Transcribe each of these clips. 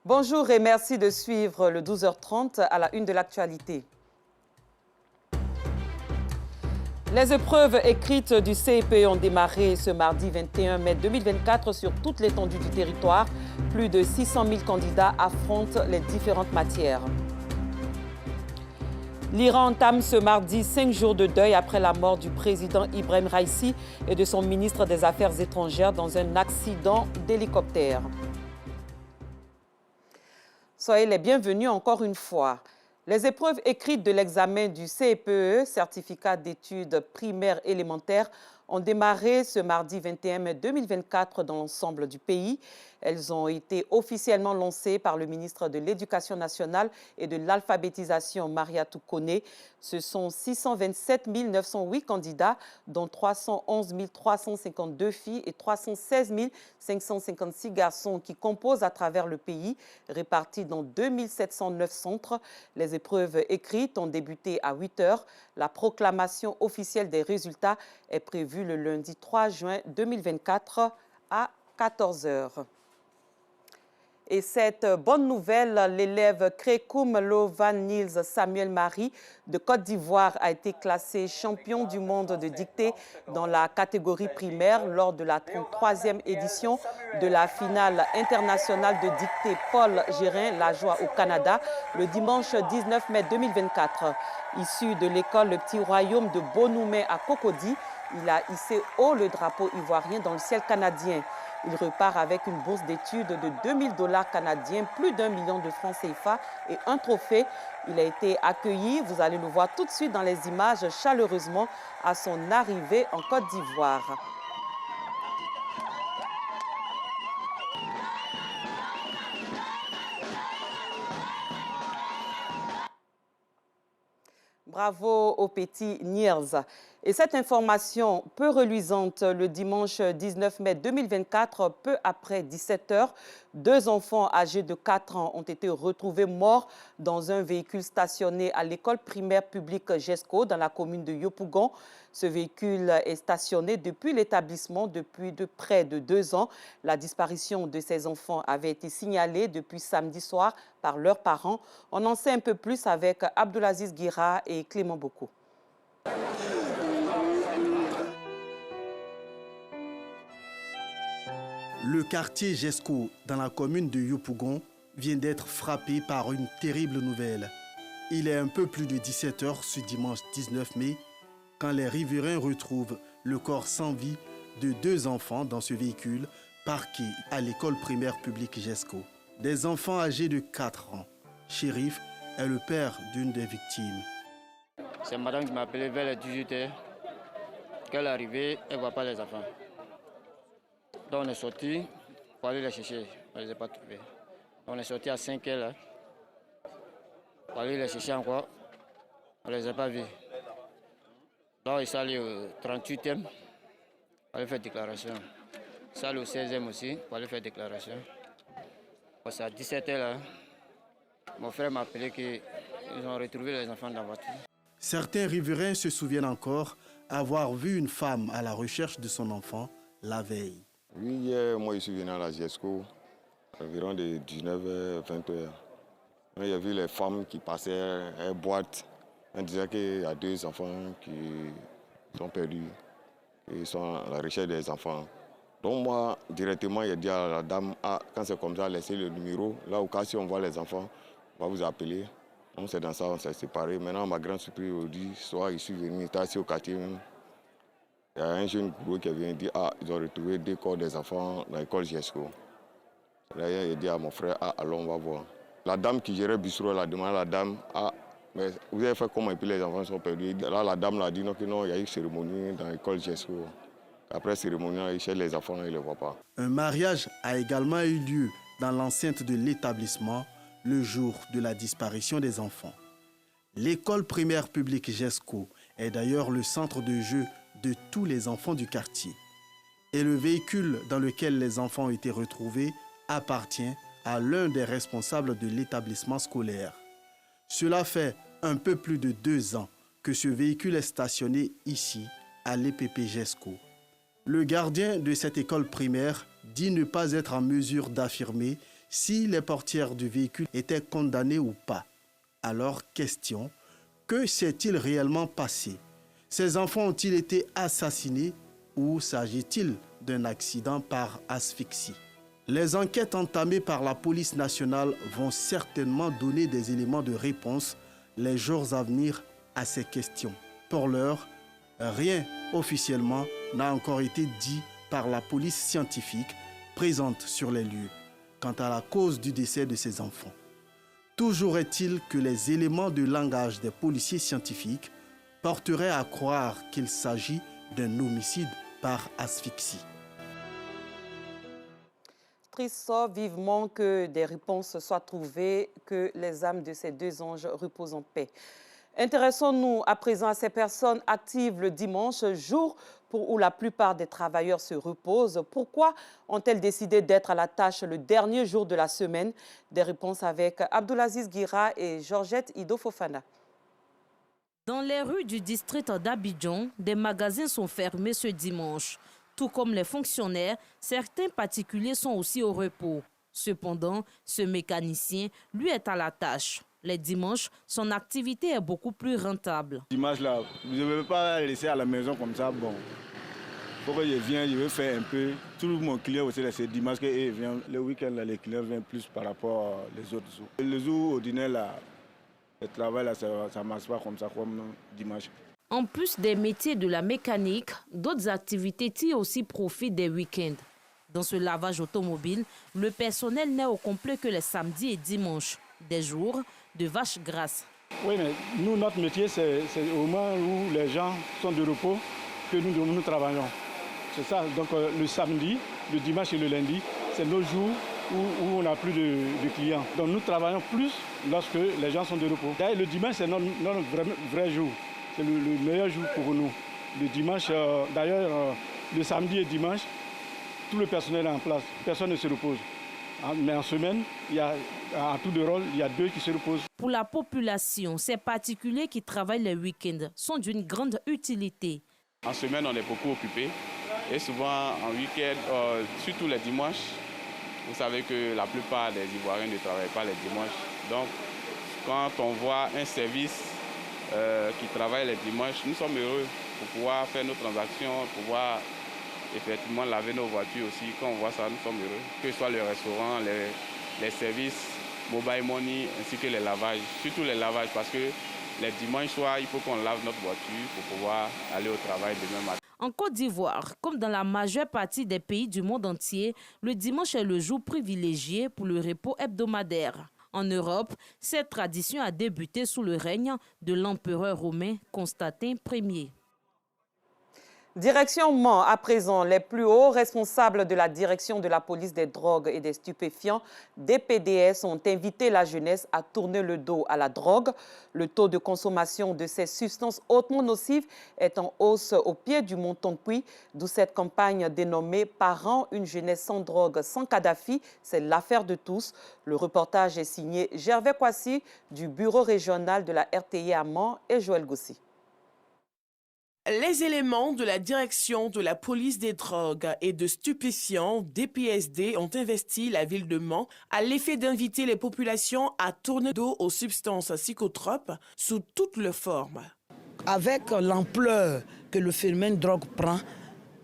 Bonjour et merci de suivre le 12h30 à la une de l'actualité. Les épreuves écrites du CEPE ont démarré ce mardi 21 mai 2024 sur toute l'étendue du territoire. Plus de 600 000 candidats affrontent les différentes matières. L'Iran entame ce mardi 5 jours de deuil après la mort du président Ibrahim Raïssi et de son ministre des Affaires étrangères dans un accident d'hélicoptère. Soyez les bienvenus encore une fois. Les épreuves écrites de l'examen du CEPE, certificat d'études primaires élémentaires, ont démarré ce mardi 21 mai 2024 dans l'ensemble du pays. Elles ont été officiellement lancées par le ministre de l'Éducation nationale et de l'alphabétisation, Mariatou Koné. Ce sont 627 908 candidats, dont 311 352 filles et 316 556 garçons qui composent à travers le pays, répartis dans 2 709 centres. Les épreuves écrites ont débuté à 8 h. La proclamation officielle des résultats est prévue le lundi 3 juin 2024 à 14 h. Et cette bonne nouvelle, l'élève Krekoum Lovan Nils Samuel Marie de Côte d'Ivoire a été classé champion du monde de dictée dans la catégorie primaire lors de la 33e édition de la finale internationale de dictée Paul Gérin Lajoie au Canada le dimanche 19 mai 2024. Issu de l'école Le Petit Royaume de Bonoumé à Cocody, il a hissé haut le drapeau ivoirien dans le ciel canadien. Il repart avec une bourse d'études de 2 000 $ canadiens, plus d'1 million de francs CFA et un trophée. Il a été accueilli, vous allez le voir tout de suite dans les images, chaleureusement à son arrivée en Côte d'Ivoire. Bravo au petit Niels. Et cette information peu reluisante, le dimanche 19 mai 2024, peu après 17 h, 2 enfants âgés de 4 ans ont été retrouvés morts dans un véhicule stationné à l'école primaire publique GESCO dans la commune de Yopougon. Ce véhicule est stationné depuis l'établissement depuis près de 2 ans. La disparition de ces enfants avait été signalée depuis samedi soir par leurs parents. On en sait un peu plus avec Abdoulaziz Guira et Clément Boko. Le quartier GESCO, dans la commune de Yopougon, vient d'être frappé par une terrible nouvelle. Il est un peu plus de 17 h ce dimanche 19 mai, quand les riverains retrouvent le corps sans vie de 2 enfants dans ce véhicule parqué à l'école primaire publique GESCO. Des enfants âgés de 4 ans. Chérif est le père d'une des victimes. C'est madame qui m'a appelé vers les 18 h. Quand elle est arrivée, elle ne voit pas les enfants. Donc on est sorti pour aller les chercher. On ne les a pas trouvés. On est sorti à 5 h pour aller les chercher encore. On ne les a pas vus. Donc ils sont allés au 38e pour aller faire déclaration. Ils sont allés au 16e aussi pour aller faire déclaration. C'est à 17 h là. Mon frère m'a appelé qu'ils ont retrouvé les enfants dans la voiture. Certains riverains se souviennent encore avoir vu une femme à la recherche de son enfant la veille. Oui, hier, moi je suis venu à la GESCO, environ de 19 h, 20 h. J'ai vu les femmes qui passaient, elles boitent. Elles disaient qu'il y a 2 enfants qui sont perdus. Ils sont à la recherche des enfants. Donc moi, directement, j'ai dit à la dame, quand c'est comme ça, laissez le numéro. Là, au cas si on voit les enfants, on va vous appeler. Donc c'est dans ça, on s'est séparés. Maintenant, ma grande surprise, aujourd'hui soir, je suis venu, j'étais assis au quartier même. Il y a un jeune gros qui vient dire ils ont retrouvé 2 corps des enfants dans l'école GESCO. Là, il dit à mon frère, allons, on va voir. La dame qui gérait le bistrot, elle a demandé à la dame, mais vous avez fait comment et puis les enfants sont perdus. Là, la dame l'a dit non, il y a eu une cérémonie dans l'école GESCO. Après cérémonie, chez les enfants, ils ne les voient pas. Un mariage a également eu lieu dans l'enceinte de l'établissement le jour de la disparition des enfants. L'école primaire publique GESCO est d'ailleurs le centre de jeu de tous les enfants du quartier. Et le véhicule dans lequel les enfants ont été retrouvés appartient à l'un des responsables de l'établissement scolaire. Cela fait un peu plus de 2 ans que ce véhicule est stationné ici, à l'EPP GESCO. Le gardien de cette école primaire dit ne pas être en mesure d'affirmer si les portières du véhicule étaient condamnées ou pas. Alors, question, que s'est-il réellement passé? Ces enfants ont-ils été assassinés ou s'agit-il d'un accident par asphyxie? Les enquêtes entamées par la police nationale vont certainement donner des éléments de réponse les jours à venir à ces questions. Pour l'heure, rien officiellement n'a encore été dit par la police scientifique présente sur les lieux quant à la cause du décès de ces enfants. Toujours est-il que les éléments de langage des policiers scientifiques porteraient à croire qu'il s'agit d'un homicide par asphyxie. Triste vivement que des réponses soient trouvées, que les âmes de ces deux anges reposent en paix. Intéressons-nous à présent à ces personnes actives le dimanche, jour où la plupart des travailleurs se reposent. Pourquoi ont-elles décidé d'être à la tâche le dernier jour de la semaine? Des réponses avec Abdoulaziz Guira et Georgette Ido Fofana. Dans les rues du district d'Abidjan, des magasins sont fermés ce dimanche. Tout comme les fonctionnaires, certains particuliers sont aussi au repos. Cependant, ce mécanicien, lui, est à la tâche. Les dimanches, son activité est beaucoup plus rentable. Dimanche, là, je ne veux pas laisser à la maison comme ça. Bon, il faut que je vienne, je veux faire un peu. Tout mon client aussi, c'est dimanche qu'ils viennent. Le week-end, là, les clients viennent plus par rapport aux autres jours. Le jour ordinaire, là, le travail, là, ça ne marche pas comme ça, comme dimanche. En plus des métiers de la mécanique, d'autres activités tirent aussi profit des week-ends. Dans ce lavage automobile, le personnel n'est au complet que les samedis et dimanches, des jours de vaches grasses. Oui, mais nous, notre métier, c'est au moment où les gens sont de repos que nous travaillons. C'est ça, donc le samedi, le dimanche et le lundi, c'est nos jours où on n'a plus de clients. Donc nous travaillons plus lorsque les gens sont de repos. D'ailleurs, le dimanche, c'est notre vrai jour. C'est le meilleur jour pour nous. Le dimanche, d'ailleurs, le samedi et dimanche, tout le personnel est en place. Personne ne se repose. Mais en semaine, à tout de rôle, il y a 2 qui se reposent. Pour la population, ces particuliers qui travaillent les week-ends sont d'une grande utilité. En semaine, on est beaucoup occupés. Et souvent, en week-end, surtout les dimanches, vous savez que la plupart des Ivoiriens ne travaillent pas les dimanches. Donc, quand on voit un service qui travaille les dimanches, nous sommes heureux pour pouvoir faire nos transactions, pour pouvoir effectivement laver nos voitures aussi. Quand on voit ça, nous sommes heureux. Que ce soit le restaurant, les services, mobile money, ainsi que les lavages. Surtout les lavages, parce que les dimanches soirs, il faut qu'on lave notre voiture pour pouvoir aller au travail demain matin. En Côte d'Ivoire, comme dans la majeure partie des pays du monde entier, le dimanche est le jour privilégié pour le repos hebdomadaire. En Europe, cette tradition a débuté sous le règne de l'empereur romain Constantin Ier. Direction Mans, à présent, les plus hauts responsables de la direction de la police des drogues et des stupéfiants, DPDS, ont invité la jeunesse à tourner le dos à la drogue. Le taux de consommation de ces substances hautement nocives est en hausse au pied du mont Tonkoui, d'où cette campagne dénommée « Parents, une jeunesse sans drogue, sans Kadhafi », c'est l'affaire de tous. Le reportage est signé Gervais Kwasi du bureau régional de la RTI à Mans et Joël Gossi. Les éléments de la direction de la police des drogues et de stupéfiants, DPSD, ont investi la ville de Mans à l'effet d'inviter les populations à tourner dos aux substances psychotropes sous toutes leurs formes. Avec l'ampleur que le phénomène drogue prend,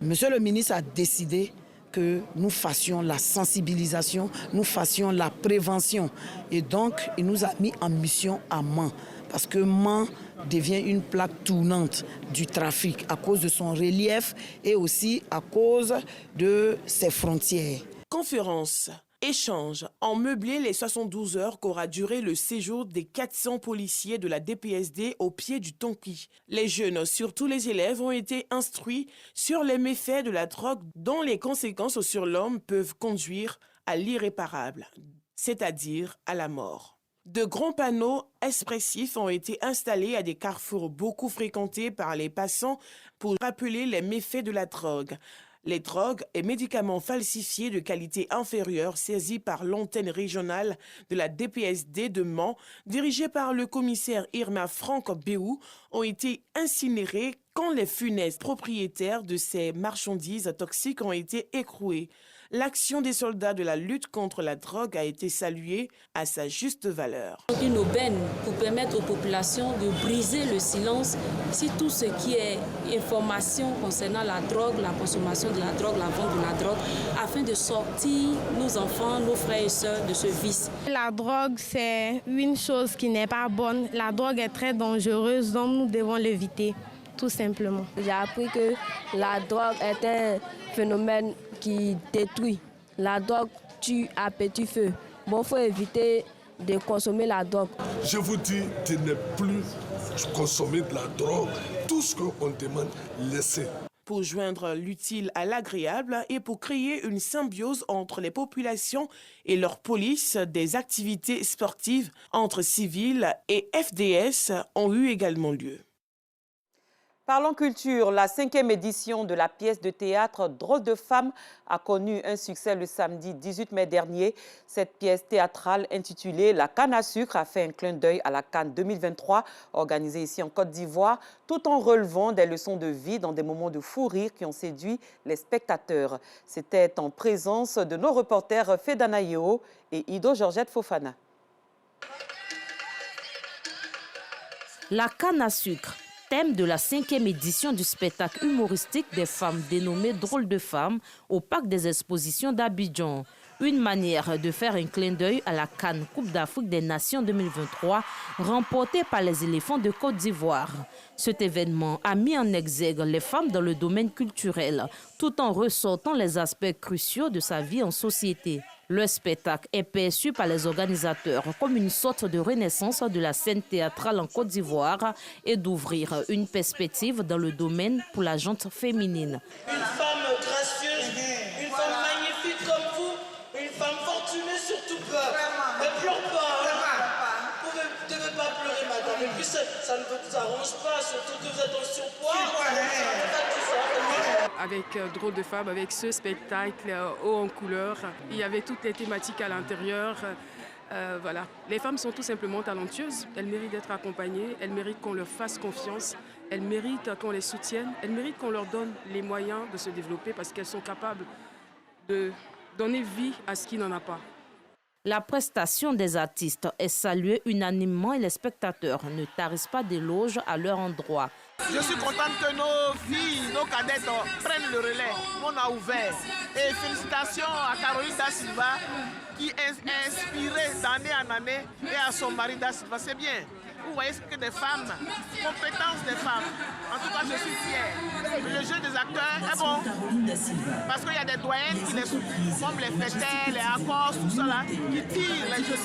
Monsieur le ministre a décidé que nous fassions la sensibilisation, nous fassions la prévention. Et donc, il nous a mis en mission à Mans. Parce que Mans devient une plaque tournante du trafic à cause de son relief et aussi à cause de ses frontières. Conférence, échange, ont meublé les 72 heures qu'aura duré le séjour des 400 policiers de la DPSD au pied du Tonkoui. Les jeunes, surtout les élèves, ont été instruits sur les méfaits de la drogue dont les conséquences sur l'homme peuvent conduire à l'irréparable, c'est-à-dire à la mort. De grands panneaux expressifs ont été installés à des carrefours beaucoup fréquentés par les passants pour rappeler les méfaits de la drogue. Les drogues et médicaments falsifiés de qualité inférieure saisis par l'antenne régionale de la DPSD de Mans, dirigée par le commissaire Irma Franck Béou, ont été incinérés quand les funestes propriétaires de ces marchandises toxiques ont été écroués. L'action des soldats de la lutte contre la drogue a été saluée à sa juste valeur. Une aubaine pour permettre aux populations de briser le silence sur tout ce qui est information concernant la drogue, la consommation de la drogue, la vente de la drogue, afin de sortir nos enfants, nos frères et sœurs de ce vice. La drogue, c'est une chose qui n'est pas bonne. La drogue est très dangereuse, donc nous devons l'éviter, tout simplement. J'ai appris que la drogue est un phénomène qui détruit. La drogue tue à petit feu. Bon, il faut éviter de consommer la drogue. Je vous dis de ne plus consommer de la drogue. Tout ce qu'on demande, laissez. Pour joindre l'utile à l'agréable et pour créer une symbiose entre les populations et leur police, des activités sportives entre civils et FDS ont eu également lieu. Parlons culture, la 5e édition de la pièce de théâtre Drôle de femme a connu un succès le samedi 18 mai dernier. Cette pièce théâtrale intitulée La canne à sucre a fait un clin d'œil à la Cannes 2023, organisée ici en Côte d'Ivoire, tout en relevant des leçons de vie dans des moments de fou rire qui ont séduit les spectateurs. C'était en présence de nos reporters Fedana Yeo et Ido Georgette Fofana. La canne à sucre, thème de la 5e édition du spectacle humoristique des femmes dénommé Drôle de femmes au Parc des Expositions d'Abidjan. Une manière de faire un clin d'œil à la Cannes Coupe d'Afrique des Nations 2023 remportée par les éléphants de Côte d'Ivoire. Cet événement a mis en exergue les femmes dans le domaine culturel tout en ressortant les aspects cruciaux de sa vie en société. Le spectacle est perçu par les organisateurs comme une sorte de renaissance de la scène théâtrale en Côte d'Ivoire et d'ouvrir une perspective dans le domaine pour la gente féminine. Une femme gracieuse, une femme magnifique comme vous, une femme fortunée surtout pas. Ne pleure pas, hein. Vous ne devez pas pleurer, madame. Et puis ça ne vous arrange pas, surtout que vous êtes en surpoids. Avec Drôle de femme, avec ce spectacle haut en couleur, il y avait toutes les thématiques à l'intérieur. Voilà. Les femmes sont tout simplement talentueuses, elles méritent d'être accompagnées, elles méritent qu'on leur fasse confiance, elles méritent qu'on les soutienne, elles méritent qu'on leur donne les moyens de se développer parce qu'elles sont capables de donner vie à ce qui n'en a pas. La prestation des artistes est saluée unanimement et les spectateurs ne tarissent pas d'éloges à leur endroit. Je suis contente que nos filles, nos cadettes prennent le relais. On a ouvert. Et félicitations à Caroline Da Silva qui est inspirée d'année en année et à son mari Da Silva. C'est bien. Vous voyez ce que des femmes, compétences des femmes. En tout cas, je suis fière. Le jeu des acteurs est bon. Parce qu'il y a des doyennes qui les souffrent, comme les fêteurs, les accords, tout ça, qui tirent les jeux.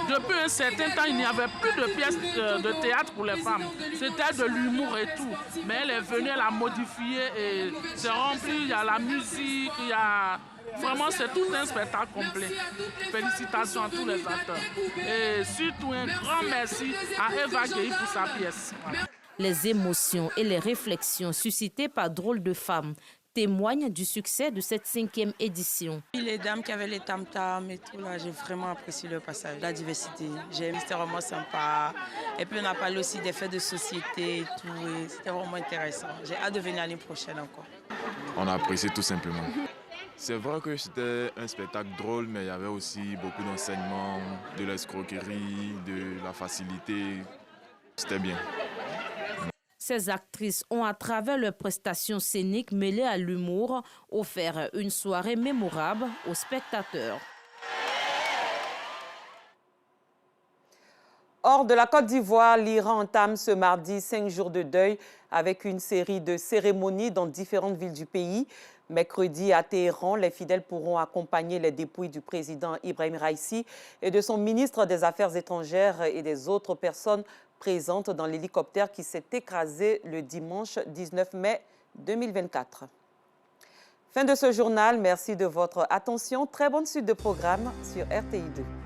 Depuis un certain temps, il n'y avait plus de pièces de théâtre pour les femmes. C'était de l'humour et tout. Mais elle est venue, elle a modifié et c'est rempli. Il y a la musique, il y a... Vraiment, c'est tout un spectacle complet. Félicitations à tous les acteurs. Et surtout, un grand merci à Eva Gueye pour sa pièce. Voilà. Les émotions et les réflexions suscitées par Drôle de femmes témoignent du succès de cette 5e édition. Les dames qui avaient les tam-tams et tout, là, j'ai vraiment apprécié le passage, la diversité. C'était vraiment sympa. Et puis on a parlé aussi des faits de société et tout. C'était vraiment intéressant. J'ai hâte de venir l'année prochaine encore. On a apprécié tout simplement. C'est vrai que c'était un spectacle drôle, mais il y avait aussi beaucoup d'enseignements, de l'escroquerie, de la facilité. C'était bien. Ces actrices ont, à travers leurs prestations scéniques mêlées à l'humour, offert une soirée mémorable aux spectateurs. Hors de la Côte d'Ivoire, l'Iran entame ce mardi 5 jours de deuil avec une série de cérémonies dans différentes villes du pays. Mercredi, à Téhéran, les fidèles pourront accompagner les dépouilles du président Ibrahim Raïssi et de son ministre des Affaires étrangères et des autres personnes présentes dans l'hélicoptère qui s'est écrasé le dimanche 19 mai 2024. Fin de ce journal. Merci de votre attention. Très bonne suite de programme sur RTI2.